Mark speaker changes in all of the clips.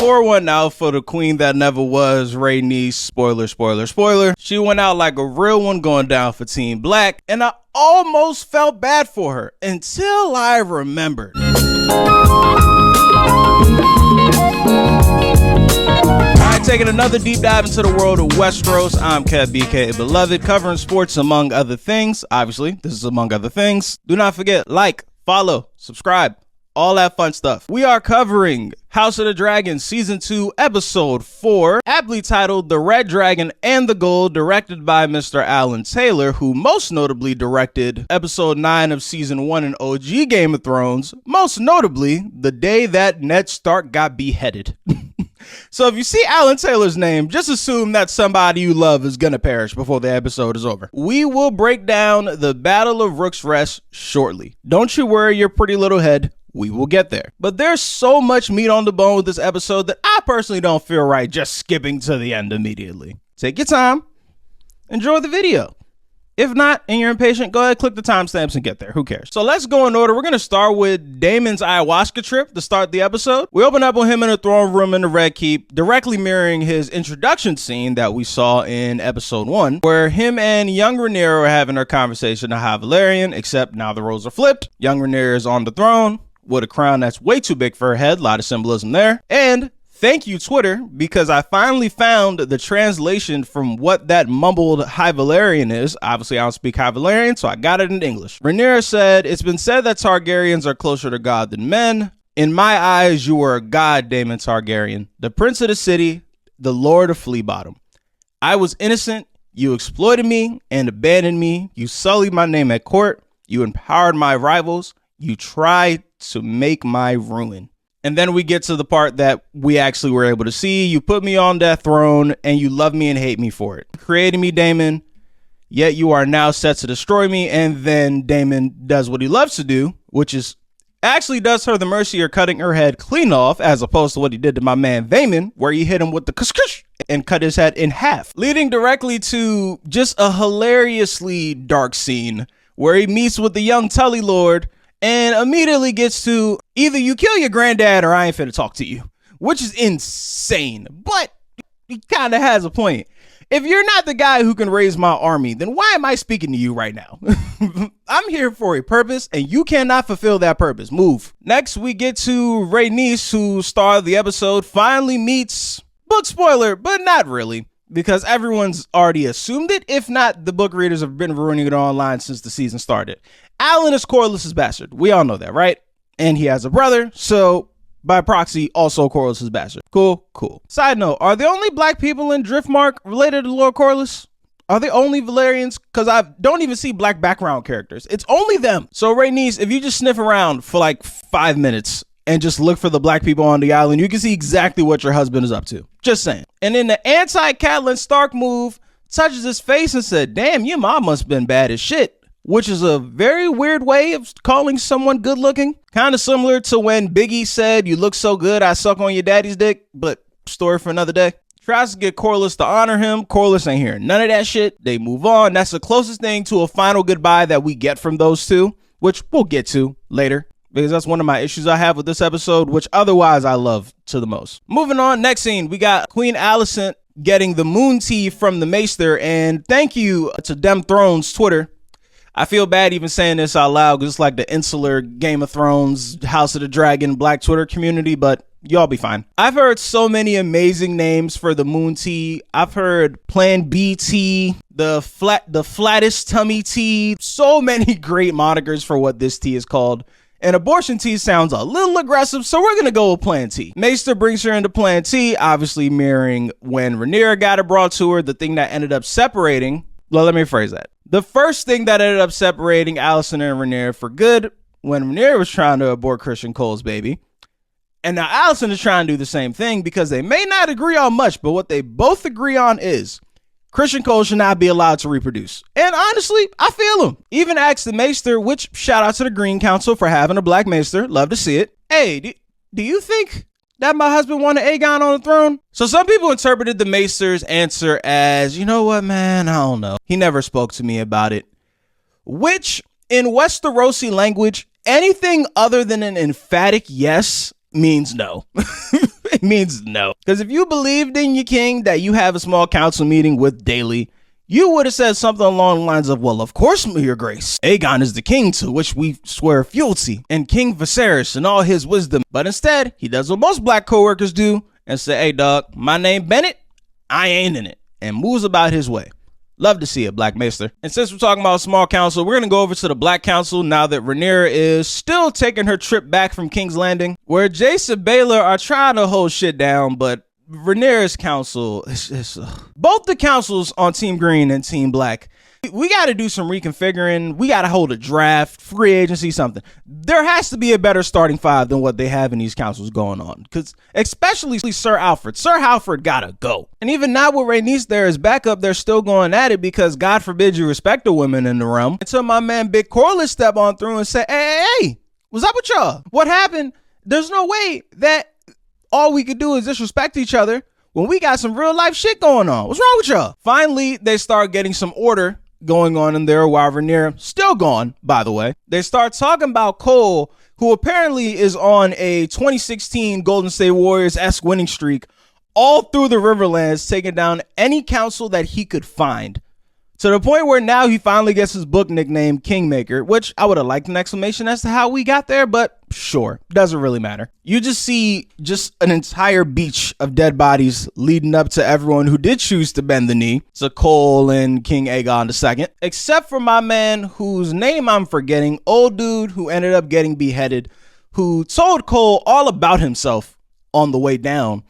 Speaker 1: 4 went out for the queen that never was, Rhaenys. Spoiler, spoiler, spoiler. She went out like a real one going down for Team Black, and I almost felt bad for her until I remembered. Taking another deep dive into the world of Westeros. I'm Kev BK Beloved, covering sports among other things. Obviously, this is among other things. Do not forget, like, follow, subscribe, all that fun stuff. We are covering House of the Dragon Season 2, Episode 4, aptly titled The Red Dragon and the Gold, directed by Mr. Alan Taylor, who most notably directed Episode 9 of Season 1 in OG Game of Thrones, most notably the day that Ned Stark got beheaded. So if you see Alan Taylor's name, just assume that somebody you love is gonna perish before the episode is over. We will break down the Battle of Rook's Rest shortly. Don't you worry your pretty little head, we will get there. But there's so much meat on the bone with this episode that I personally don't feel right just skipping to the end immediately. Take your time, enjoy the video. If not, and you're impatient, go ahead, click the timestamps and get there. Who cares? So let's go in order. We're going to start with Daemon's ayahuasca trip to start the episode. We open up with him in a throne room in the Red Keep, directly mirroring his introduction scene that we saw in episode 1, where him and young Rhaenyra are having their conversation to High Velaryon, except now the roles are flipped. Young Rhaenyra is on the throne with a crown that's way too big for her head. A lot of symbolism there. And thank you, Twitter, because I finally found the translation from what that mumbled High Velaryon is. Obviously, I don't speak High Velaryon, so I got it in English. Rhaenyra said, "It's been said that Targaryens are closer to God than men. In my eyes, you are a god, Daemon Targaryen, the prince of the city, the lord of Flea Bottom. I was innocent. You exploited me and abandoned me. You sullied my name at court. You empowered my rivals. You tried to make my ruin." And then we get to the part that we actually were able to see. You put me on that throne and you love me and hate me for it. Created me, Daemon, yet you are now set to destroy me. And then Daemon does what he loves to do, which is actually does her the mercy of cutting her head clean off, as opposed to what he did to my man Daemon, where he hit him with the kush and cut his head in half, leading directly to just a hilariously dark scene where he meets with the young Tully Lord and immediately gets to either you kill your granddad or I ain't finna talk to you, which is insane, but he kind of has a point. If you're not the guy who can raise my army, then why am I speaking to you right now? I'm here for a purpose and you cannot fulfill that purpose. Move. Next, we get to Rhaenys, who star of the episode, finally meets, book spoiler, but not really, because everyone's already assumed it. If not, the book readers have been ruining it online since the season started. Alyn is Corlys's bastard. We all know that, right? And he has a brother, so by proxy, also Corlys's bastard. Cool, cool. Side note, are the only black people in Driftmark related to Lord Corlys? Are they only Velaryons? Because I don't even see black background characters. It's only them. So Rhaenys, if you just sniff around for like 5 minutes and just look for the black people on the island, you can see exactly what your husband is up to. Just saying. And then the anti-Catelyn Stark move touches his face and said, "Damn, your mom must have been bad as shit." Which is a very weird way of calling someone good looking. Kind of similar to when Biggie said, "You look so good, I suck on your daddy's dick," but story for another day. Tries to get Corlys to honor him. Corlys ain't hearing none of that shit. They move on. That's the closest thing to a final goodbye that we get from those two, which we'll get to later, because that's one of my issues I have with this episode, which otherwise I love to the most. Moving on, next scene, we got Queen Alicent getting the moon tea from the Maester, and thank you to Dem Thrones Twitter. I feel bad even saying this out loud because it's like the insular Game of Thrones, House of the Dragon, Black Twitter community, but y'all be fine. I've heard so many amazing names for the moon tea. I've heard Plan B tea, the flattest tummy tea, so many great monikers for what this tea is called. And abortion tea sounds a little aggressive, so we're gonna go with Plan T. Maester brings her into Plan T, obviously mirroring when Rhaenyra got it brought to her, the thing that ended up separating. Well, let me rephrase that. The first thing that ended up separating Alicent and Rhaenyra for good, when Rhaenyra was trying to abort Criston Cole's baby. And now Alicent is trying to do the same thing because they may not agree on much, but what they both agree on is Criston Cole should not be allowed to reproduce. And honestly, I feel him. Even asked the Maester, which shout out to the Green Council for having a black Maester. Love to see it. Hey, do you think that my husband wanted Aegon on the throne? So some people interpreted the Maester's answer as, you know what, man, I don't know. He never spoke to me about it. Which, in Westerosi language, anything other than an emphatic yes means no. means no. Because if you believed in your king that you have a small council meeting with daily, you would have said something along the lines of, well, of course, your grace. Aegon is the king to which we swear fealty, and King Viserys and all his wisdom. But instead, he does what most black co-workers do and say, hey, dog, my name Bennett, I ain't in it, and moves about his way. Love to see it, Black Maester. And since we're talking about small council, we're going to go over to the Black Council now that Rhaenyra is still taking her trip back from King's Landing, where Jace and Baelor are trying to hold shit down, but Rhaenyra's council is both the councils on Team Green and Team Black. We got to do some reconfiguring. We got to hold a draft, free agency, something. There has to be a better starting five than what they have in these councils going on. Because especially Sir Alfred. Sir Alfred got to go. And even now with Rhaenys there as backup, they're still going at it because God forbid you respect the women in the realm. Until my man Big Corliss step on through and say, hey, what's up with y'all? What happened? There's no way that all we could do is disrespect each other when we got some real life shit going on. What's wrong with y'all? Finally, they start getting some order going on in there while Rhaenyra, still gone, by the way. They start talking about Cole, who apparently is on a 2016 Golden State Warriors-esque winning streak all through the Riverlands, taking down any council that he could find. To the point where now he finally gets his book nickname Kingmaker, which I would have liked an explanation as to how we got there, but sure, doesn't really matter. You just see just an entire beach of dead bodies leading up to everyone who did choose to bend the knee to Cole and King Aegon II, except for my man whose name I'm forgetting, old dude who ended up getting beheaded, who told Cole all about himself on the way down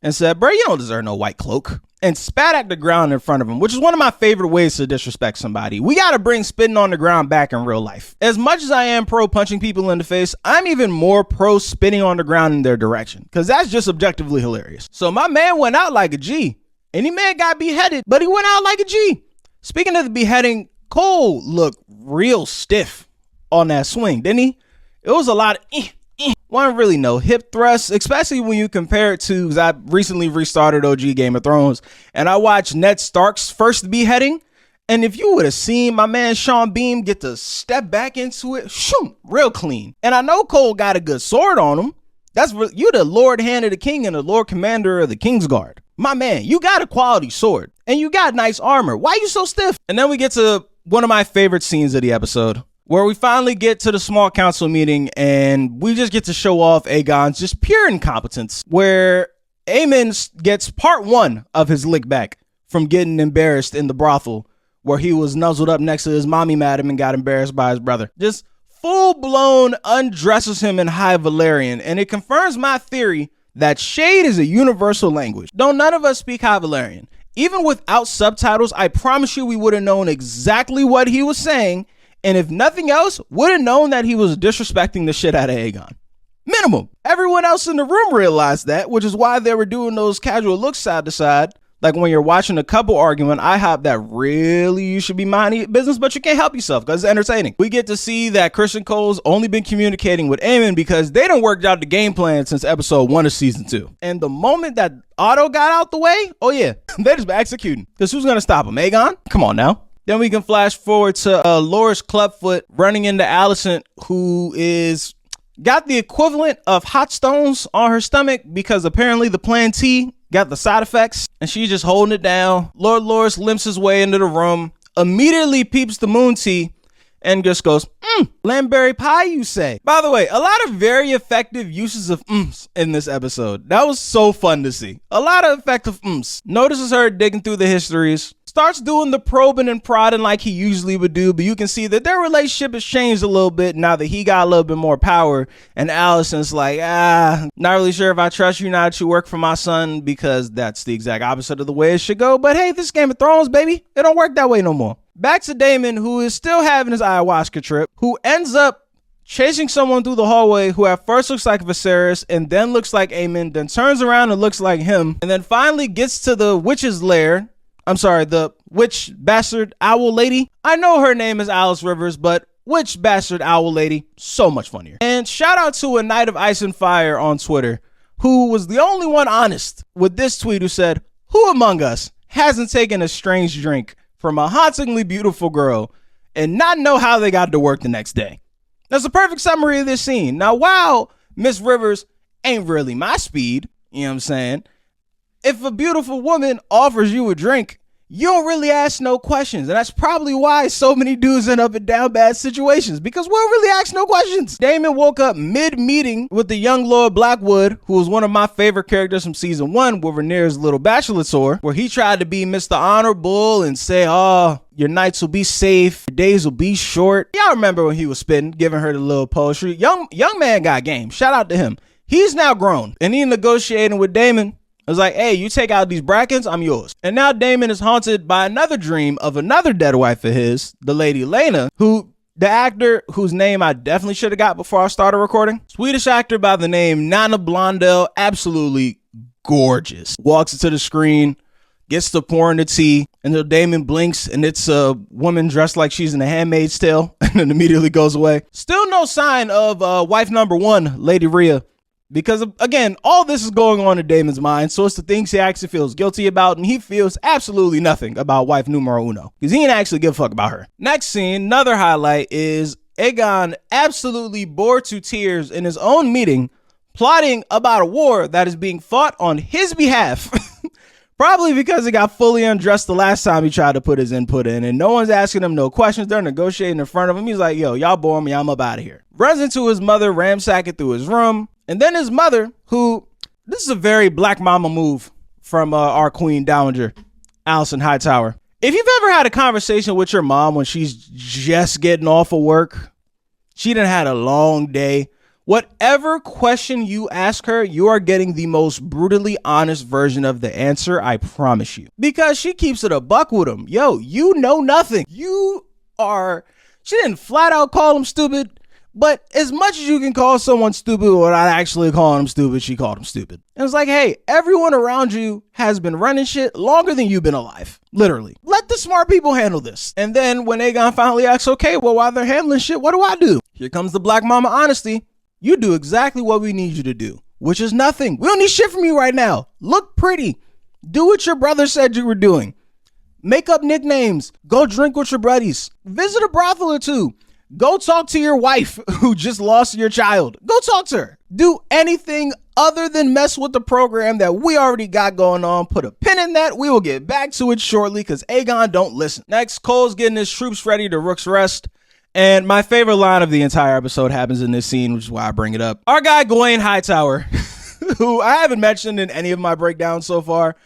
Speaker 1: and said, bro, you don't deserve no white cloak, and spat at the ground in front of him, which is one of my favorite ways to disrespect somebody. We got to bring spitting on the ground back in real life. As much as I am pro punching people in the face, I'm even more pro spitting on the ground in their direction, because that's just objectively hilarious. So my man went out like a G. Any man got beheaded, but he went out like a G. Speaking of the beheading, Cole looked real stiff on that swing, didn't he? It was a lot of wasn't really no hip thrusts, especially when you compare it to, because I recently restarted OG Game of Thrones, and I watched Ned Stark's first beheading, and if you would have seen my man Sean Beam get to step back into it, shoom, real clean. And I know Cole got a good sword on him. You the Lord Hand of the King and the Lord Commander of the Kingsguard. My man, you got a quality sword, and you got nice armor. Why you so stiff? And then we get to one of my favorite scenes of the episode, where we finally get to the small council meeting and we just get to show off Aegon's just pure incompetence, where Aemond gets part one of his lick back from getting embarrassed in the brothel where he was nuzzled up next to his mommy madam and got embarrassed by his brother. Just full-blown undresses him in High Valyrian, and it confirms my theory that shade is a universal language. Don't none of us speak High Valyrian. Even without subtitles, I promise you we would have known exactly what he was saying, and if nothing else, would have known that he was disrespecting the shit out of Aegon. Minimum. Everyone else in the room realized that, which is why they were doing those casual looks side to side. Like when you're watching a couple argument, I have that really you should be minding your business, but you can't help yourself because it's entertaining. We get to see that Criston Cole's only been communicating with Aemond because they done worked out the game plan since episode 1 of season 2. And the moment that Otto got out the way, oh yeah, they just been executing. Because who's going to stop him? Aegon? Come on now. Then we can flash forward to Loras Clubfoot running into Alicent, who is got the equivalent of hot stones on her stomach because apparently the Plan T got the side effects, and she's just holding it down. Lord Loras limps his way into the room, immediately peeps the moon tea, and just goes, Lamberry pie, you say? By the way, a lot of very effective uses of in this episode. That was so fun to see. A lot of effective Notices her digging through the histories, starts doing the probing and prodding like he usually would do, but you can see that their relationship has changed a little bit now that he got a little bit more power, and Alicent's like, not really sure if I trust you now that you work for my son, because that's the exact opposite of the way it should go, but hey, this is Game of Thrones, baby. It don't work that way no more. Back to Daemon, who is still having his ayahuasca trip, who ends up chasing someone through the hallway who at first looks like Viserys and then looks like Aemond, then turns around and looks like him, and then finally gets to the witch's lair. I'm sorry, the witch bastard owl lady. I know her name is Alice Rivers, but witch bastard owl lady, so much funnier. And shout out to a Knight of Ice and Fire on Twitter, who was the only one honest with this tweet, who said, who among us hasn't taken a strange drink from a hauntingly beautiful girl and not know how they got to work the next day? That's a perfect summary of this scene. Now, while Miss Rivers ain't really my speed, You know what I'm saying? If a beautiful woman offers you a drink, you don't really ask no questions. And that's probably why so many dudes end up in down bad situations, because we don't really ask no questions. Daemon woke up mid-meeting with the young Lord Blackwood, who was one of my favorite characters from season 1 with Rhaenyra's little bachelor tour, where he tried to be Mr. Honorable and say, oh, your nights will be safe, your days will be short. Y'all remember when he was spitting, giving her the little poetry. Young man got game. Shout out to him. He's now grown, and he negotiating with Daemon. It was like, hey, you take out these brackets, I'm yours. And now Daemon is haunted by another dream of another dead wife of his, the Lady Laena, who, the actor whose name I definitely should have got before I started recording, Swedish actor by the name Nana Blondell, absolutely gorgeous. Walks into the screen, gets to pouring the tea, and then Daemon blinks, and it's a woman dressed like she's in A Handmaid's Tale, and then immediately goes away. Still no sign of wife number 1, Lady Rhea. Because, again, all this is going on in Daemon's mind, so it's the things he actually feels guilty about, and he feels absolutely nothing about wife numero uno, because he didn't actually give a fuck about her. Next scene, another highlight, is Aegon absolutely bored to tears in his own meeting, plotting about a war that is being fought on his behalf. Probably because he got fully undressed the last time he tried to put his input in, and no one's asking him no questions. They're negotiating in front of him. He's like, yo, y'all bore me, I'm up out of here. Runs into his mother, ransacking through his room. And then his mother, who, this is a very Black Mama move from our Queen Dowager, Alicent Hightower. If you've ever had a conversation with your mom when she's just getting off of work, she done had a long day, whatever question you ask her, you are getting the most brutally honest version of the answer, I promise you. Because she keeps it a buck with him. Yo, you know nothing. She didn't flat out call him stupid. But as much as you can call someone stupid without actually calling them stupid, she called him stupid. And it's like, hey, everyone around you has been running shit longer than you've been alive. Literally. Let the smart people handle this. And then when Aegon finally asks, okay, well, while they're handling shit, what do I do? Here comes the Black Mama honesty. You do exactly what we need you to do, which is nothing. We don't need shit from you right now. Look pretty. Do what your brother said you were doing. Make up nicknames. Go drink with your buddies. Visit a brothel or two. Go talk to your wife who just lost your child. Go talk to her. Do anything other than mess with the program that we already got going on. Put a pin in that. We will get back to it shortly because Aegon don't listen. Next, Cole's getting his troops ready to Rook's Rest. And my favorite line of the entire episode happens in this scene, which is why I bring it up. Our guy, GwayneHightower, who I haven't mentioned in any of my breakdowns so far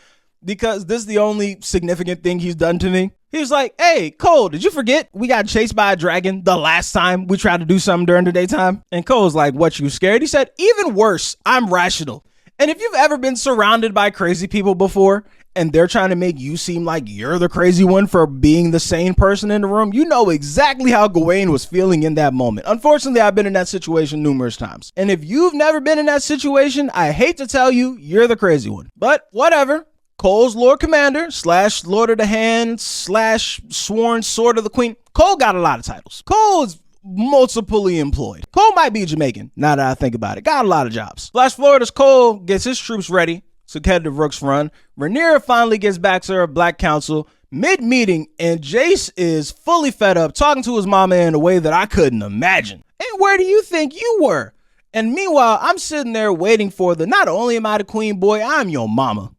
Speaker 1: because this is the only significant thing he's done to me. He was like, hey, Cole, did you forget we got chased by a dragon the last time we tried to do something during the daytime? And Cole's like, what, you scared? He said, even worse, I'm rational. And if you've ever been surrounded by crazy people before and they're trying to make you seem like you're the crazy one for being the sane person in the room, you know exactly how Gawain was feeling in that moment. Unfortunately, I've been in that situation numerous times. And if you've never been in that situation, I hate to tell you, you're the crazy one. But whatever. Cole's Lord Commander / Lord of the Hand / Sworn Sword of the Queen. Cole got a lot of titles. Cole is multiply employed. Cole might be Jamaican, now that I think about it. Got a lot of jobs. Flash forward as Cole gets his troops ready to head to Rook's Run. Rhaenyra finally gets back to her Black Council mid-meeting, and Jace is fully fed up talking to his mama in a way that I couldn't imagine. And where do you think you were? And meanwhile, I'm sitting there waiting for the not only am I the queen, boy, I'm your mama.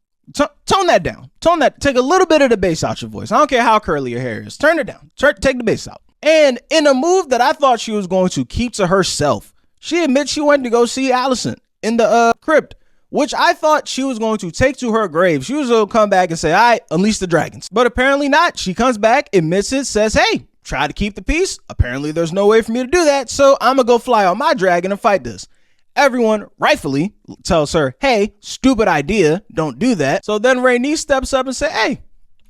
Speaker 1: Tone that down. Take a little bit of the bass out your voice. I don't care how curly your hair is. Turn it down. Take the bass out. And in a move that I thought she was going to keep to herself, she admits she went to go see Alicent in the crypt, which I thought she was going to take to her grave. She was going to come back and say, all right, unleash the dragons. But apparently not. She comes back, admits it, says, hey, try to keep the peace. Apparently there's no way for me to do that, so I'm going to go fly on my dragon and fight this. Everyone rightfully tells her, hey, stupid idea, don't do that. So then Rhaenys steps up and says, hey,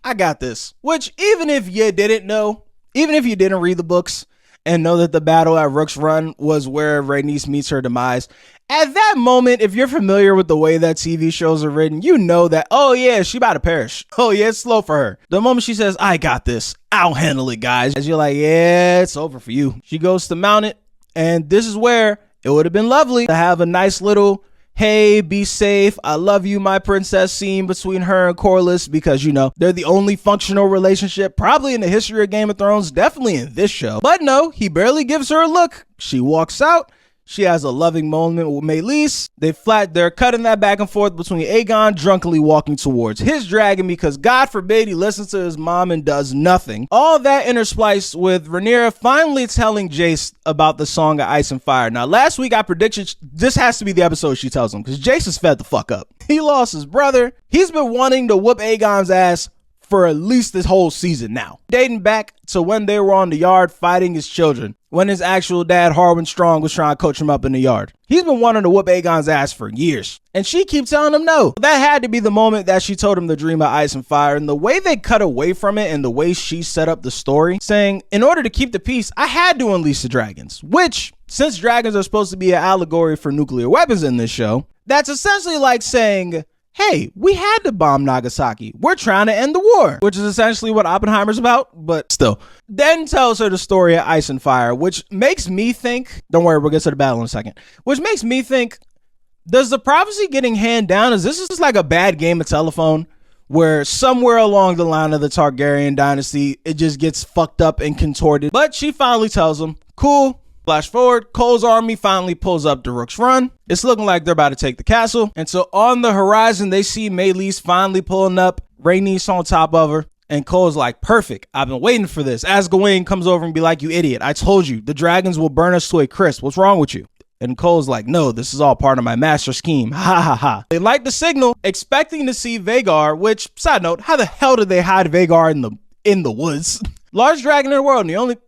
Speaker 1: I got this. Which even if you didn't know, even if you didn't read the books and know that the battle at Rook's Run was where Rhaenys meets her demise, at that moment, if you're familiar with the way that TV shows are written, you know that, oh yeah, she about to perish. Oh yeah, it's slow for her. The moment she says, I got this, I'll handle it, guys. As you're like, yeah, it's over for you. She goes to mount it, and this is where it would have been lovely to have a nice little, hey, be safe, I love you, my princess scene between her and Corlys, because, you know, they're the only functional relationship probably in the history of Game of Thrones, definitely in this show. But no, he barely gives her a look. She walks out. She has a loving moment with Meleys. They're cutting that back and forth between Aegon drunkenly walking towards his dragon because God forbid he listens to his mom and does nothing. All that interspliced with Rhaenyra finally telling Jace about the Song of Ice and Fire. Now, last week I predicted this has to be the episode she tells him because Jace is fed the fuck up. He lost his brother. He's been wanting to whoop Aegon's ass for at least this whole season now. Dating back to when they were on the yard fighting his children, when his actual dad, Harwin Strong, was trying to coach him up in the yard. He's been wanting to whoop Aegon's ass for years, and she keeps telling him no. That had to be the moment that she told him the dream of Ice and Fire, and the way they cut away from it and the way she set up the story, saying, in order to keep the peace, I had to unleash the dragons, which, since dragons are supposed to be an allegory for nuclear weapons in this show, that's essentially like saying, hey, we had to bomb Nagasaki. We're trying to end the war, which is essentially what Oppenheimer's about, but still. Then tells her the story of Ice and Fire, which makes me think, don't worry, we'll get to the battle in a second, which makes me think, does the prophecy getting handed down, is this just like a bad game of telephone where somewhere along the line of the Targaryen dynasty, it just gets fucked up and contorted? But she finally tells him, cool. Flash forward, Cole's army finally pulls up to Rook's Run. It's looking like they're about to take the castle. And so on the horizon, they see Meleys finally pulling up, Rhaenys on top of her. And Cole's like, perfect, I've been waiting for this. As Gawain comes over and be like, you idiot, I told you, the dragons will burn us to a crisp. What's wrong with you? And Cole's like, no, this is all part of my master scheme. Ha ha ha. They light the signal, expecting to see Vhagar, which, side note, how the hell did they hide Vhagar in the woods? Largest dragon in the world,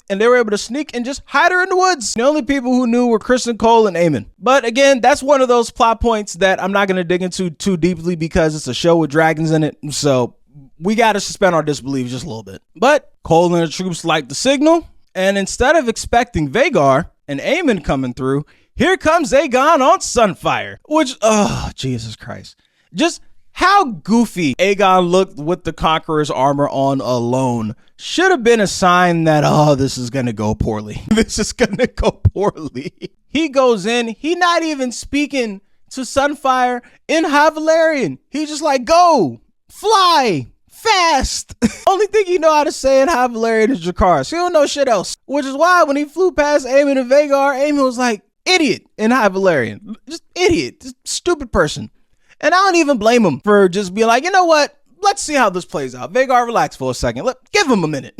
Speaker 1: and they were able to sneak and just hide her in the woods. The only people who knew were Criston, Cole, and Aemond. But again, that's one of those plot points that I'm not going to dig into too deeply because it's a show with dragons in it. So we got to suspend our disbelief just a little bit. But Cole and the troops light the signal, and instead of expecting Vhagar and Aemond coming through, here comes Aegon on Sunfire. Which, oh, Jesus Christ. Just how goofy Aegon looked with the Conqueror's armor on alone should have been a sign that, oh, this is going to go poorly. This is going to go poorly. He goes in. He not even speaking to Sunfire in High Valyrian. He's just like, go, fly, fast. Only thing he know how to say in High Valyrian is Jacaerys. He don't know shit else. Which is why when he flew past Aemond and Vhagar, Aemond was like, idiot in High Valyrian. Just idiot. Just stupid person. And I don't even blame him for just being like, you know what? Let's see how this plays out. Vhagar, relax for a second. Give him a minute.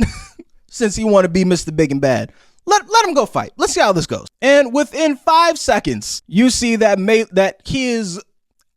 Speaker 1: Since he want to be Mr. Big and Bad. Let him go fight. Let's see how this goes. And within 5 seconds, you see that he is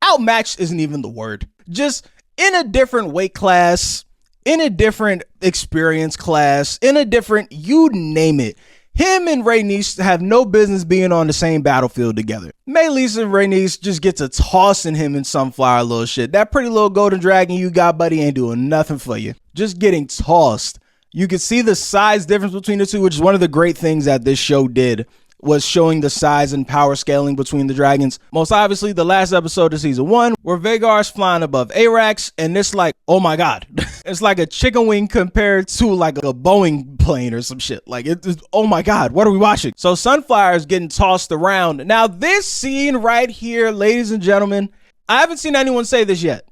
Speaker 1: outmatched isn't even the word. Just in a different weight class, in a different experience class, in a different, you name it. Him and Rhaenys have no business being on the same battlefield together. Meleys and Rhaenys just get to tossing him in Sunflower little shit. That pretty little golden dragon you got, buddy, ain't doing nothing for you. Just getting tossed. You can see the size difference between the two, which is one of the great things that this show did, was showing the size and power scaling between the dragons. Most obviously, the last episode of season 1, where Vhagar's flying above Arax, and it's like, oh my god. It's like a chicken wing compared to like a Boeing plane or some shit. Like, it's oh my god, what are we watching? So Sunflower is getting tossed around. Now, this scene right here, ladies and gentlemen, I haven't seen anyone say this yet,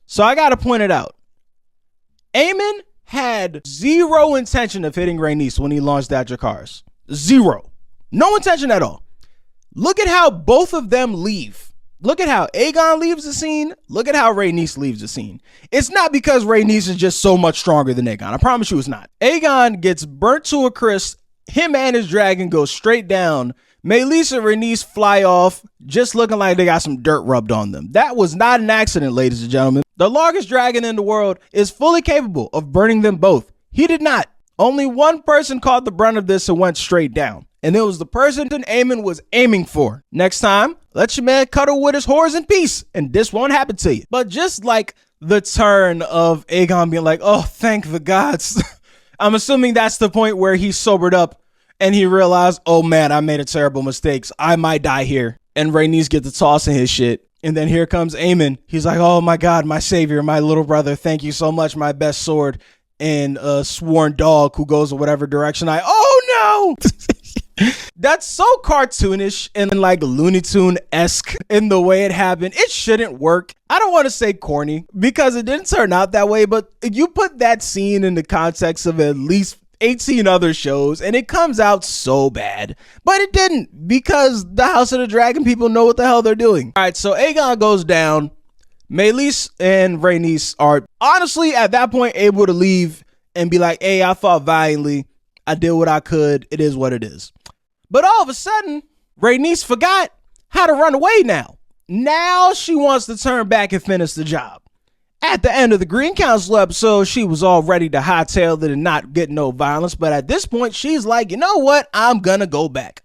Speaker 1: so I gotta point it out. Aemond had zero intention of hitting Rhaenys when he launched that Jacaerys. Zero. No intention at all. Look at how both of them leave. Look at how Aegon leaves the scene. Look at how Rhaenys leaves the scene. It's not because Rhaenys is just so much stronger than Aegon. I promise you it's not. Aegon gets burnt to a crisp. Him and his dragon go straight down. Meleys and Rhaenys fly off, just looking like they got some dirt rubbed on them. That was not an accident, ladies and gentlemen. The largest dragon in the world is fully capable of burning them both. He did not. Only one person caught the brunt of this and went straight down. And it was the person that Aemond was aiming for. Next time, let your man cuddle with his whores in peace, and this won't happen to you. But just like the turn of Aegon being like, oh, thank the gods. I'm assuming that's the point where he sobered up and he realized, oh man, I made a terrible mistake. I might die here. And Rhaenys get the tossing his shit. And then here comes Aemond. He's like, oh my god, my savior, my little brother. Thank you so much, my best sword. And a sworn dog who goes in whatever direction oh no! That's so cartoonish and like Looney Tune-esque in the way it happened. It shouldn't work. I don't want to say corny because it didn't turn out that way, but if you put that scene in the context of at least 18 other shows, and it comes out so bad. But it didn't, because the House of the Dragon people know what the hell they're doing. All right, so Aegon goes down. Meleys and Rhaenys are honestly at that point able to leave and be like, hey, I fought valiantly. I did what I could. It is what it is. But all of a sudden, Rhaenys forgot how to run away now. Now she wants to turn back and finish the job. At the end of the Green Council episode, she was all ready to hightail it and not get no violence. But at this point, she's like, you know what? I'm gonna go back.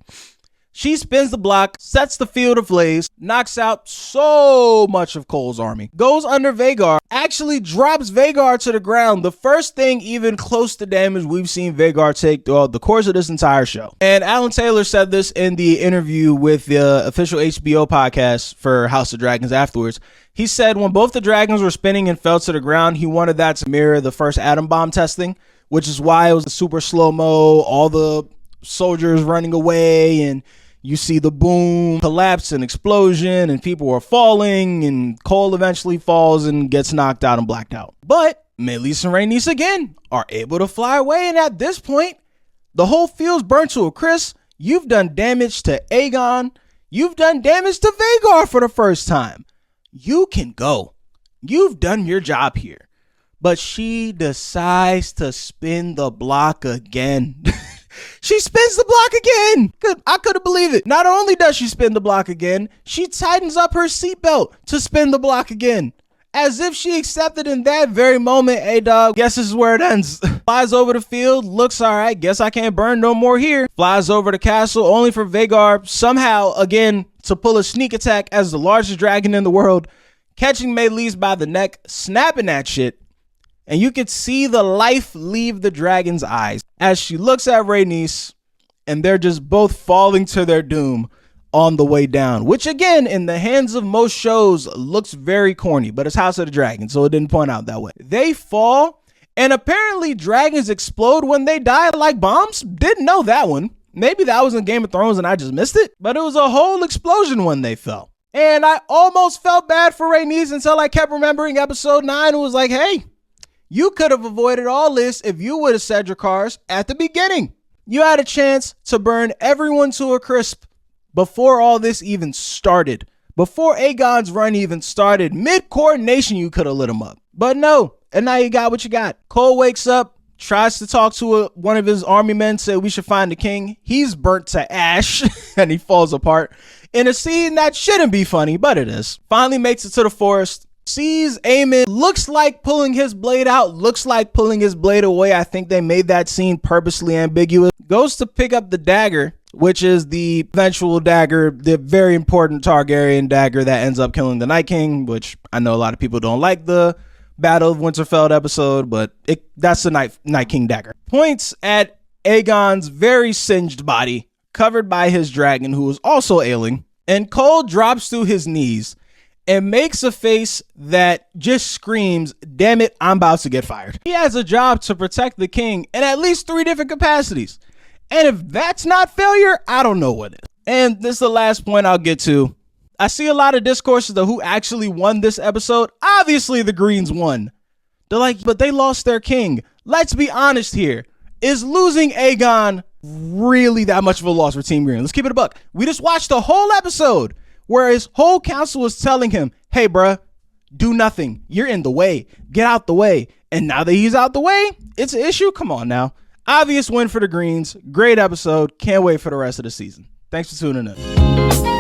Speaker 1: She spins the block, sets the field ablaze, knocks out so much of Cole's army, goes under Vhagar, actually drops Vhagar to the ground, the first thing even close to damage we've seen Vhagar take throughout the course of this entire show. And Alan Taylor said this in the interview with the official HBO podcast for House of Dragons afterwards. He said when both the dragons were spinning and fell to the ground, he wanted that to mirror the first atom bomb testing, which is why it was super slow-mo, all the soldiers running away, and you see the boom, collapse, and explosion, and people are falling, and Cole eventually falls and gets knocked out and blacked out. But Meleys and Rhaenys again are able to fly away, and at this point, the whole field's burnt to a crisp. You've done damage to Aegon. You've done damage to Vhagar for the first time. You can go. You've done your job here. But she decides to spin the block again. She spins the block again. I couldn't believe it. Not only does she spin the block again, she tightens up her seatbelt to spin the block again. As if she accepted in that very moment, hey dog, guess this is where it ends. Flies over the field, looks all right, guess I can't burn no more here. Flies over the castle, only for Vhagar somehow, again, to pull a sneak attack as the largest dragon in the world, catching Meleys by the neck, snapping that shit. And you could see the life leave the dragon's eyes as she looks at Rhaenys, and they're just both falling to their doom on the way down, which again, in the hands of most shows, looks very corny, but it's House of the Dragon, so it didn't point out that way. They fall, and apparently dragons explode when they die like bombs. Didn't know that one. Maybe that was in Game of Thrones and I just missed it, but it was a whole explosion when they fell. And I almost felt bad for Rhaenys until I kept remembering episode 9 and was like, hey, you could have avoided all this if you would have said your cars at the beginning. You had a chance to burn everyone to a crisp before all this even started. Before Aegon's run even started. Mid-coordination, you could have lit him up. But no, and now you got what you got. Cole wakes up, tries to talk to one of his army men, say we should find the king. He's burnt to ash, and he falls apart. In a scene that shouldn't be funny, but it is. Finally makes it to the forest. Sees Aemond, looks like pulling his blade out, looks like pulling his blade away. I think they made that scene purposely ambiguous. Goes to pick up the dagger, which is the eventual dagger, the very important Targaryen dagger that ends up killing the Night King, which I know a lot of people don't like the Battle of Winterfell episode, but that's the Night King dagger. Points at Aegon's very singed body, covered by his dragon, who is also ailing, and Cole drops to his knees and makes a face that just screams, damn it, I'm about to get fired. He has a job to protect the king in at least 3 different capacities. And if that's not failure, I don't know what is. And this is the last point I'll get to. I see a lot of discourses of who actually won this episode. Obviously, the Greens won. They're like, but they lost their king. Let's be honest here. Is losing Aegon really that much of a loss for Team Green? Let's keep it a buck. We just watched the whole episode where his whole council was telling him, hey, bruh, do nothing. You're in the way. Get out the way. And now that he's out the way, it's an issue. Come on now. Obvious win for the Greens. Great episode. Can't wait for the rest of the season. Thanks for tuning in.